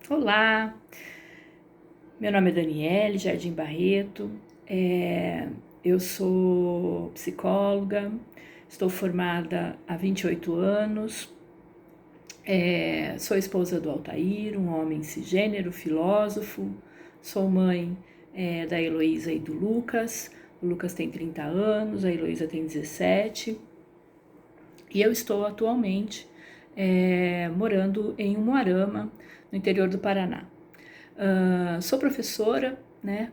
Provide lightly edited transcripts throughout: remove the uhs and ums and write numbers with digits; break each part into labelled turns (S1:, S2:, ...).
S1: Olá, meu nome é Daniele Jardim Barreto, eu sou psicóloga, estou formada há 28 anos, sou esposa do Altair, um homem cisgênero, filósofo, sou mãe da Heloísa e do Lucas. O Lucas tem 30 anos, a Heloísa tem 17 e eu estou atualmente morando em Umuarama, no interior do Paraná. Sou professora,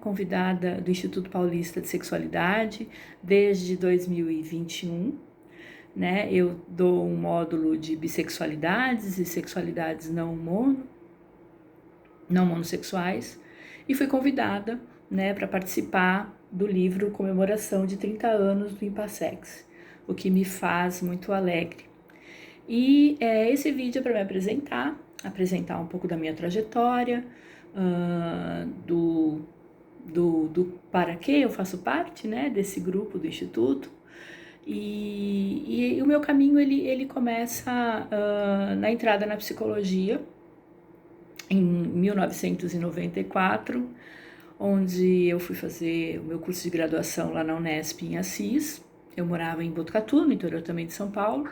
S1: convidada do Instituto Paulista de Sexualidade desde 2021. Eu dou um módulo de bissexualidades e sexualidades não monossexuais e fui convidada para participar do livro Comemoração de 30 anos do Impassex, o que me faz muito alegre. E esse vídeo é para me apresentar um pouco da minha trajetória, do para que eu faço parte desse grupo do Instituto. E o meu caminho ele começa na entrada na psicologia, em 1994, onde eu fui fazer o meu curso de graduação lá na Unesp, em Assis. Eu morava em Botucatu, no interior também de São Paulo.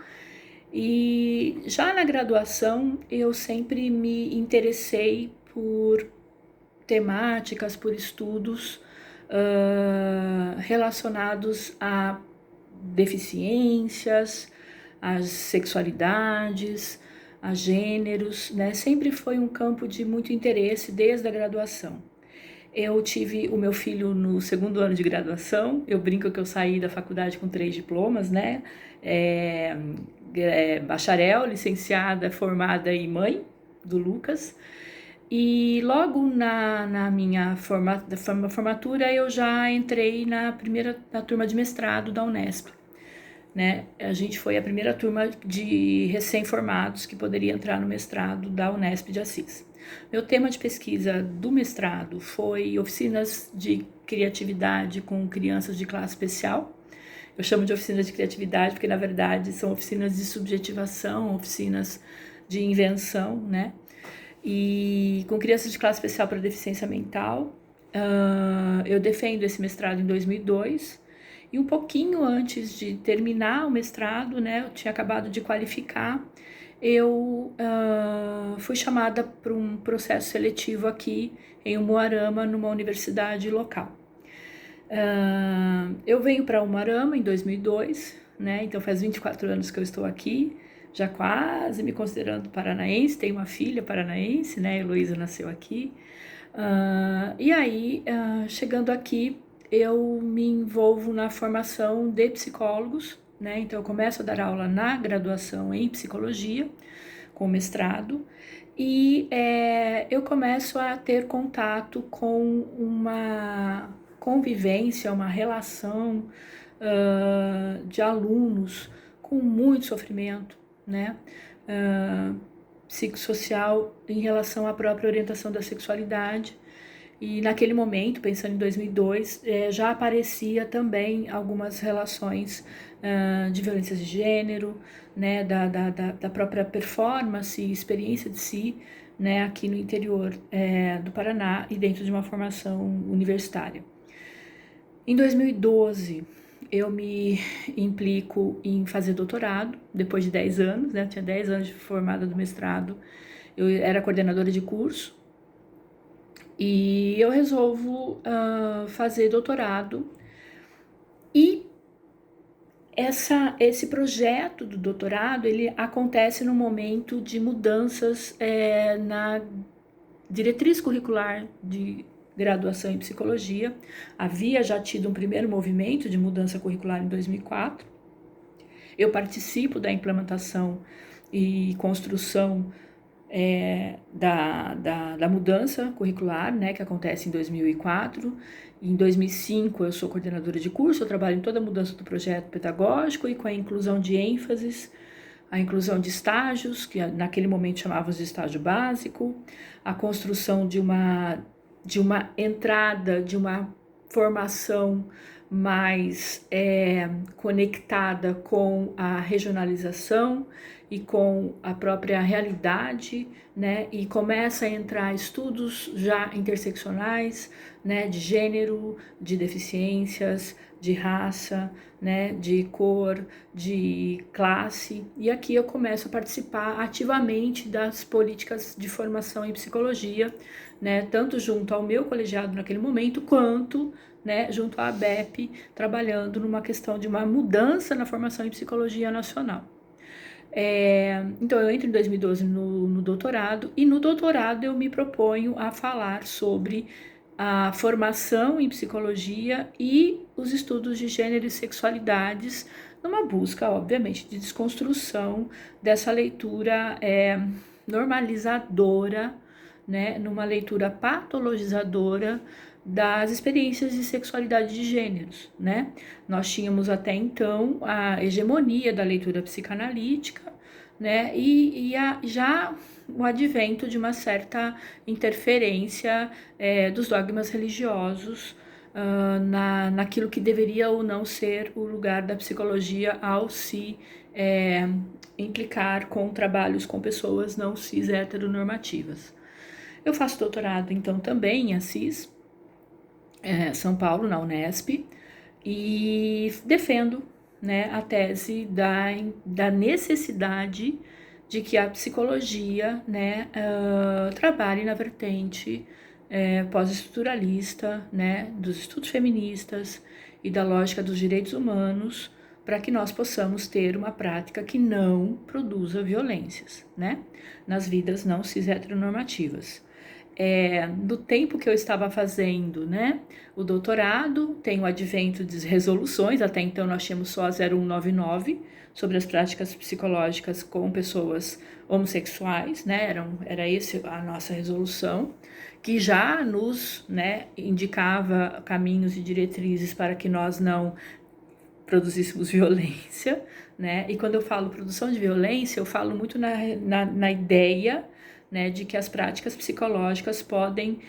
S1: E já na graduação eu sempre me interessei por temáticas, por estudos relacionados a deficiências, às sexualidades, a gêneros, Sempre foi um campo de muito interesse desde a graduação. Eu tive o meu filho no segundo ano de graduação. Eu brinco que eu saí da faculdade com 3 diplomas, bacharel, licenciada, formada e mãe do Lucas. E logo na minha formatura eu já entrei na turma de mestrado da Unesp. A gente foi a primeira turma de recém-formados que poderia entrar no mestrado da Unesp de Assis. Meu tema de pesquisa do mestrado foi oficinas de criatividade com crianças de classe especial. Eu chamo de oficinas de criatividade porque, na verdade, são oficinas de subjetivação, oficinas de invenção, E com crianças de classe especial para deficiência mental. Eu defendo esse mestrado em 2002. E um pouquinho antes de terminar o mestrado, eu tinha acabado de qualificar, eu fui chamada para um processo seletivo aqui em Umuarama, numa universidade local. Eu venho para Umuarama em 2002, então faz 24 anos que eu estou aqui, já quase me considerando paranaense. Tenho uma filha paranaense, a Heloísa nasceu aqui. E aí, chegando aqui, eu me envolvo na formação de psicólogos, Então eu começo a dar aula na graduação em psicologia, com mestrado, e eu começo a ter contato com uma convivência, uma relação de alunos com muito sofrimento, psicossocial em relação à própria orientação da sexualidade. E naquele momento, pensando em 2002, já aparecia também algumas relações de violência de gênero, da própria performance e experiência de si, aqui no interior do Paraná e dentro de uma formação universitária. Em 2012, eu me implico em fazer doutorado, depois de 10 anos, eu tinha 10 anos de formada do mestrado, eu era coordenadora de curso, e eu resolvo fazer doutorado. E esse projeto do doutorado, ele acontece no momento de mudanças na diretriz curricular de graduação em psicologia. Havia já tido um primeiro movimento de mudança curricular em 2004. Eu participo da implementação e construção da mudança curricular, que acontece em 2004. Em 2005 eu sou coordenadora de curso, eu trabalho em toda a mudança do projeto pedagógico e com a inclusão de ênfases, a inclusão de estágios, que naquele momento chamávamos de estágio básico, a construção de uma entrada, de uma formação mais conectada com a regionalização e com a própria realidade, né? E começa a entrar estudos já interseccionais, né? De gênero, de deficiências, de raça, né? De cor, de classe. E aqui eu começo a participar ativamente das políticas de formação em psicologia, né? Tanto junto ao meu colegiado naquele momento, quanto, né, junto à ABEP, trabalhando numa questão de uma mudança na formação em psicologia nacional. Então eu entro em 2012 no doutorado, e no doutorado eu me proponho a falar sobre a formação em psicologia e os estudos de gênero e sexualidades, numa busca, obviamente, de desconstrução dessa leitura normalizadora, né, numa leitura patologizadora das experiências de sexualidade de gêneros, né? Nós tínhamos até então a hegemonia da leitura psicanalítica, né? Já o advento de uma certa interferência dos dogmas religiosos naquilo que deveria ou não ser o lugar da psicologia ao se implicar com trabalhos com pessoas não cis heteronormativas. Eu faço doutorado, então, também em Assis, São Paulo, na Unesp, e defendo, né, a tese da necessidade de que a psicologia, né, trabalhe na vertente pós-estruturalista, né, dos estudos feministas e da lógica dos direitos humanos, para que nós possamos ter uma prática que não produza violências, né, nas vidas não cis heteronormativas. Do tempo que eu estava fazendo, né, o doutorado, tem o advento de resoluções, até então nós tínhamos só a 0199 sobre as práticas psicológicas com pessoas homossexuais, né, era essa a nossa resolução, que já nos, né, indicava caminhos e diretrizes para que nós não produzíssemos violência, né, e quando eu falo produção de violência, eu falo muito na ideia, né, de que as práticas psicológicas podem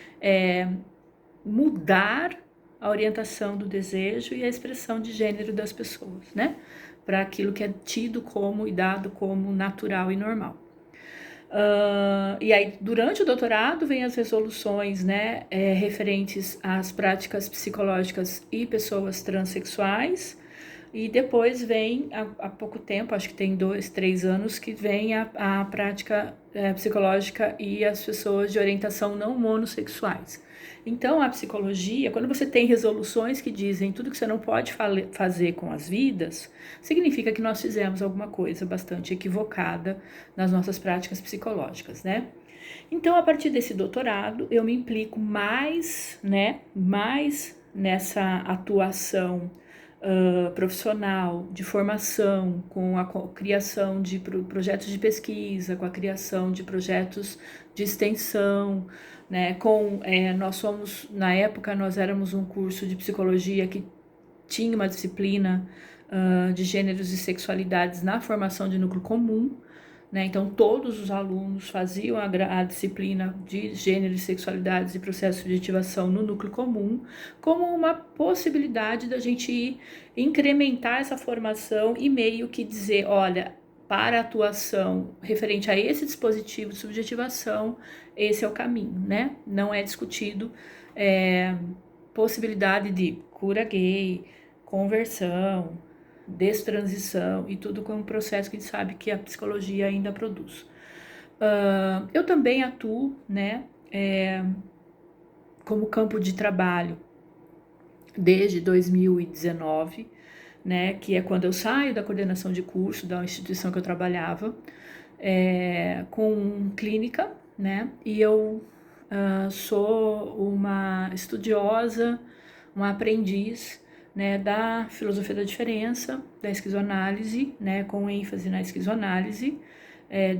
S1: mudar a orientação do desejo e a expressão de gênero das pessoas, né, para aquilo que é tido como e dado como natural e normal. E aí, durante o doutorado, vem as resoluções, né, referentes às práticas psicológicas e pessoas transexuais. E depois vem, há pouco tempo, acho que tem 2, 3 anos, que vem a prática psicológica e as pessoas de orientação não monossexuais. Então, a psicologia, quando você tem resoluções que dizem tudo que você não pode fazer com as vidas, significa que nós fizemos alguma coisa bastante equivocada nas nossas práticas psicológicas, né? Então, a partir desse doutorado, eu me implico mais, né, mais nessa atuação profissional, de formação, com a criação de projetos de pesquisa, com a criação de projetos de extensão, né? Na época, nós éramos um curso de psicologia que tinha uma disciplina de gêneros e sexualidades na formação de núcleo comum, né? Então, todos os alunos faziam a disciplina de gênero e sexualidades e processo de ativação no núcleo comum, como uma possibilidade da gente incrementar essa formação e meio que dizer, olha, para a atuação referente a esse dispositivo de subjetivação, esse é o caminho, né? Não é discutido possibilidade de cura gay, conversão, destransição e tudo com um processo que a gente sabe que a psicologia ainda produz. Eu também atuo, né, como campo de trabalho desde 2019, né, que é quando eu saio da coordenação de curso da instituição que eu trabalhava, com clínica, né, e eu sou uma estudiosa, uma aprendiz, né, da filosofia da diferença, da esquizoanálise, né, com ênfase na esquizoanálise,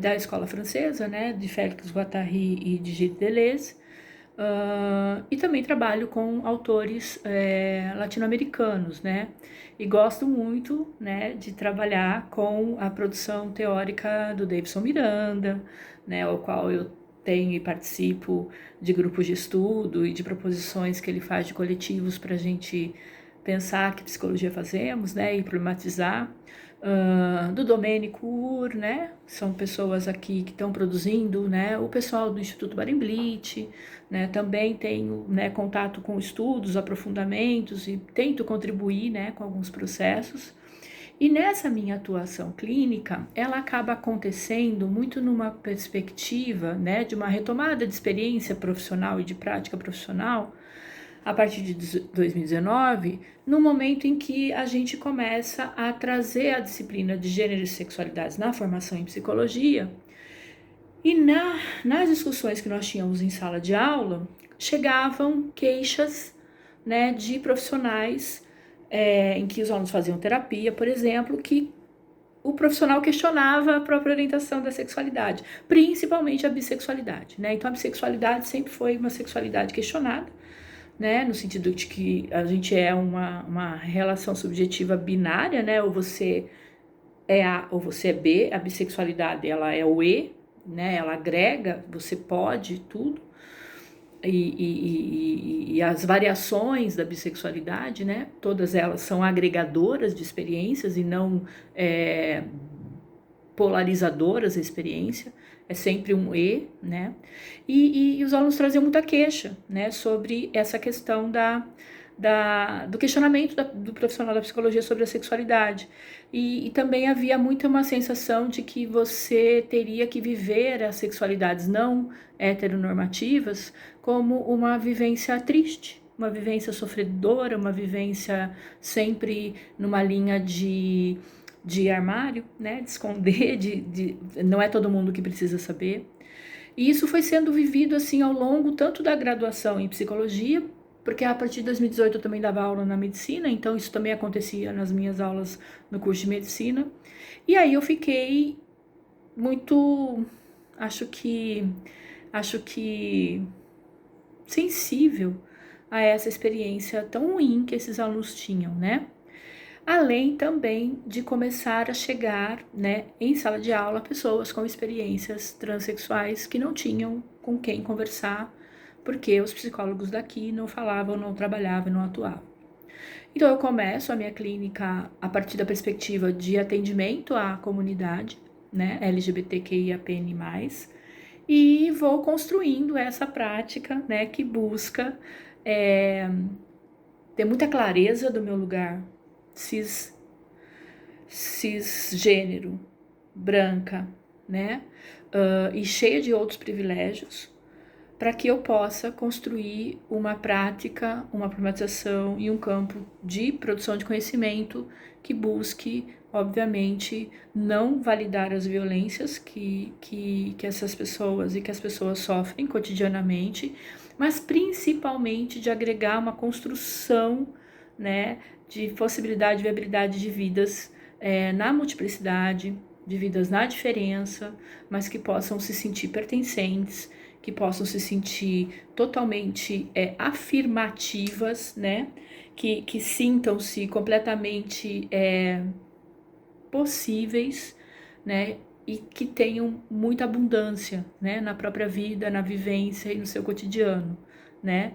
S1: da escola francesa, né, de Félix Guattari e de Gilles Deleuze, e também trabalho com autores latino-americanos, né, e gosto muito, né, de trabalhar com a produção teórica do Davidson Miranda, né, ao qual eu tenho e participo de grupos de estudo e de proposições que ele faz de coletivos para a gente pensar que psicologia fazemos, né, e problematizar. Do Domênico Ur, né, são pessoas aqui que estão produzindo, né, o pessoal do Instituto Barenblitz, né, também tenho, né, contato com estudos, aprofundamentos e tento contribuir, né, com alguns processos. E nessa minha atuação clínica, ela acaba acontecendo muito numa perspectiva, né, de uma retomada de experiência profissional e de prática profissional, a partir de 2019, no momento em que a gente começa a trazer a disciplina de gênero e sexualidades na formação em psicologia, e nas discussões que nós tínhamos em sala de aula, chegavam queixas, né, de profissionais em que os alunos faziam terapia, por exemplo, que o profissional questionava a própria orientação da sexualidade, principalmente a bissexualidade, né? Então a bissexualidade sempre foi uma sexualidade questionada, né? No sentido de que a gente é uma relação subjetiva binária, né? Ou você é A ou você é B. A bissexualidade, ela é o E, né? Ela agrega, você pode tudo. E as variações da bissexualidade, né? Todas elas são agregadoras de experiências e não polarizadoras da experiência. É sempre um E, né? E os alunos traziam muita queixa, né? Sobre essa questão do questionamento do profissional da psicologia sobre a sexualidade. E também havia muito uma sensação de que você teria que viver as sexualidades não heteronormativas como uma vivência triste, uma vivência sofredora, uma vivência sempre numa linha de armário, né, de esconder, não é todo mundo que precisa saber. E isso foi sendo vivido assim ao longo tanto da graduação em psicologia, porque a partir de 2018 eu também dava aula na medicina, então isso também acontecia nas minhas aulas no curso de medicina. E aí eu fiquei muito, acho que sensível a essa experiência tão ruim que esses alunos tinham, né? Além também de começar a chegar, né, em sala de aula, pessoas com experiências transexuais que não tinham com quem conversar, porque os psicólogos daqui não falavam, não trabalhavam, não atuavam. Então eu começo a minha clínica a partir da perspectiva de atendimento à comunidade, né, LGBTQIAPN+, e vou construindo essa prática, né, que busca ter muita clareza do meu lugar cisgênero, branca, né? E cheia de outros privilégios, para que eu possa construir uma prática, uma problematização e um campo de produção de conhecimento que busque, obviamente, não validar as violências que essas pessoas e que as pessoas sofrem cotidianamente, mas principalmente de agregar uma construção, né, de possibilidade e viabilidade de vidas na multiplicidade, de vidas na diferença, mas que possam se sentir pertencentes, que possam se sentir totalmente afirmativas, né? Que sintam-se completamente possíveis, né? E que tenham muita abundância, né? Na própria vida, na vivência e no seu cotidiano, né?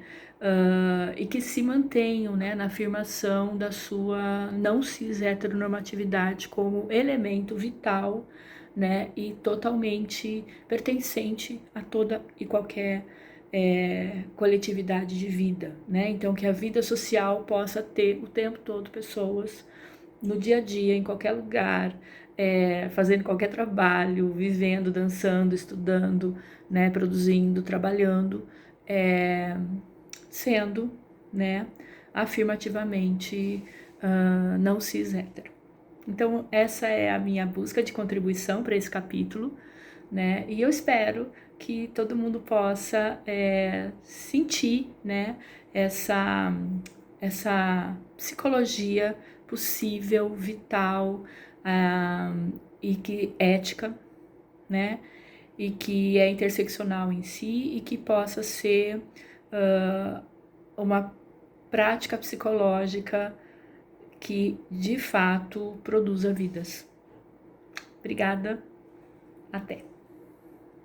S1: E que se mantenham, né, na afirmação da sua não cis heteronormatividade como elemento vital, né, e totalmente pertencente a toda e qualquer coletividade de vida, né? Então que a vida social possa ter o tempo todo pessoas no dia a dia, em qualquer lugar, fazendo qualquer trabalho, vivendo, dançando, estudando, né, produzindo, trabalhando, sendo, né, afirmativamente não cis hétero. Então essa é a minha busca de contribuição para esse capítulo, né, e eu espero que todo mundo possa sentir, né, essa psicologia possível, vital e que ética, né, e que é interseccional em si e que possa ser uma prática psicológica que de fato produza vidas. Obrigada, até.